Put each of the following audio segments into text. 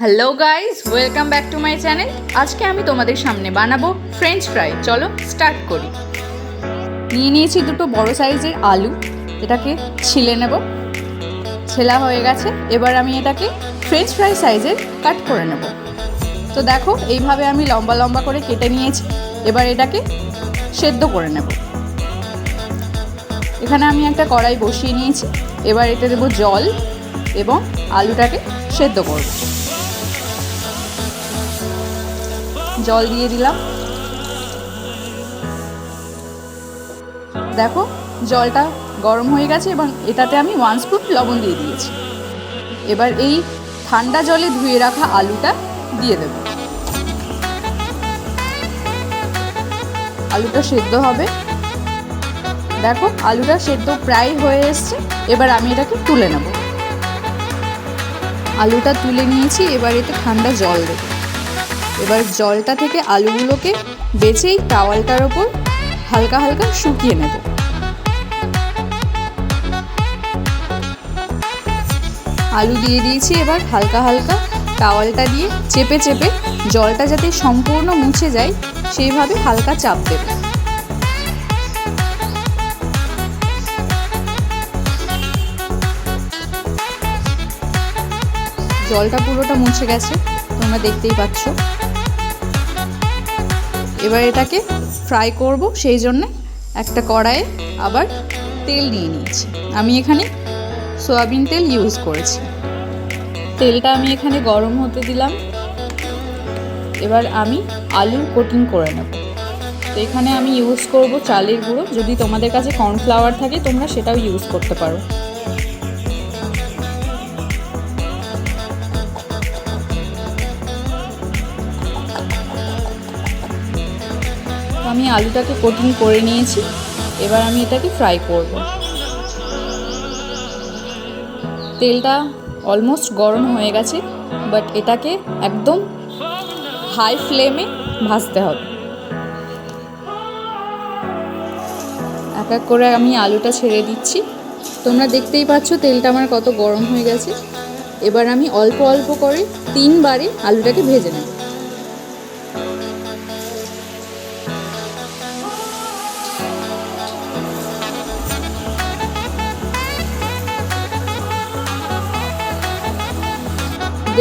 Hello guys, welcome back to my channel. আজকে আমি তোমাদের সামনে বানাবো ফ্রেঞ্চ ফ্রাই। চলো স্টার্ট করি। নিয়ে নিয়েছি দুটো বড় সাইজের আলু, এটাকে ছিলে নেব। ছেলা হয়ে গেছে, এবার আমি এটাকে ফ্রেঞ্চ ফ্রাই সাইজের কাট করে নেব। তো দেখো, এইভাবে আমি লম্বা লম্বা করে কেটে নিয়েছি। এবার এটাকে সেদ্ধ করে নেব। এখানে আমি একটা কড়াই বসিয়ে নিয়েছি। এবার এতে দেবো জল এবং আলুটাকে সেদ্ধ করব। জল দিয়ে দিলাম। দেখো, জলটা গরম হয়ে গেছে এবং এটাতে আমি 1 স্পুন লবণ দিয়ে দিয়েছি। এবার এই ঠান্ডা জলে ধুয়ে রাখা আলুটা দিয়ে দেব। আলুটা সেদ্ধ হবে। দেখো, আলুটা সেদ্ধ প্রায় হয়ে এসছে। এবার আমি এটাকে তুলে নেব। আলুটা তুলে নিয়েছি। এবার এতে ঠান্ডা জল দেব। এবার জলটা থেকে আলুগুলোকে বেছেই টাওয়ালটার ওপর হালকা হালকা শুকিয়ে নেব। আলু দিয়ে দিয়েছি। এবার হালকা হালকা টাওয়ালটা দিয়ে চেপে চেপে জলটা যাতে সম্পূর্ণ মুছে যায় সেইভাবে হালকা চাপ দেব। জলটা পুরোটা মুছে গেছে, তোমরা দেখতেই পাচ্ছ। এবার এটাকে ফ্রাই করব, সেই জন্য একটা কড়াইয়ে আবার তেল নিয়ে নিয়েছি। আমি এখানে সয়াবিন তেল ইউজ করেছি। তেলটা আমি এখানে গরম হতে দিলাম। এবার আমি আলুর কোটিং করে নেব। তো এখানে আমি ইউজ করব চালের গুঁড়ো। যদি তোমাদের কাছে কর্নফ্লাওয়ার থাকে তোমরা সেটাও ইউজ করতে পারো। আমি আলুটাকে কোটিং করে নিয়েছি। এবার আমি এটাকে ফ্রাই করব। তেলটা অলমোস্ট গরম হয়ে গেছে, বাট এটাকে একদম হাই ফ্লেমে ভাজতে হবে। এক এক করে আমি আলুটা ছেড়ে দিচ্ছি। তোমরা দেখতেই পাচ্ছ তেলটা আমার কত গরম হয়ে গেছে। এবার আমি অল্প অল্প করে 3 বারে আলুটাকে ভেজে নেব।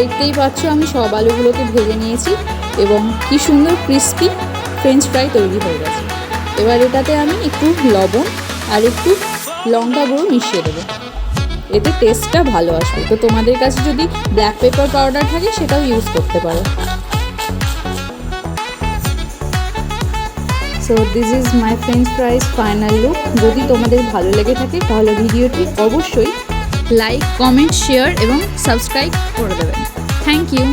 দেখতেই পাচ্ছ আমি সব আলুগুলোকে ভেজে নিয়েছি এবং কি সুন্দর ক্রিস্পি ফ্রেঞ্চ ফ্রাই তৈরি হয়ে গেছে। এবার এটাতে আমি একটু লবণ আর একটু লঙ্কা গুঁড়ো মিশিয়ে দেবো। এতে টেস্টটা ভালো আসবে। তো তোমাদের কাছে যদি ব্ল্যাক পেপার পাউডার থাকে সেটাও ইউজ করতে পারো। So this is my French fries final look. যদি তোমাদের ভালো লেগে থাকে তাহলে ভিডিওটি অবশ্যই লাইক, কমেন্ট, শেয়ার এবং সাবস্ক্রাইব করে দেবেন। Thank you.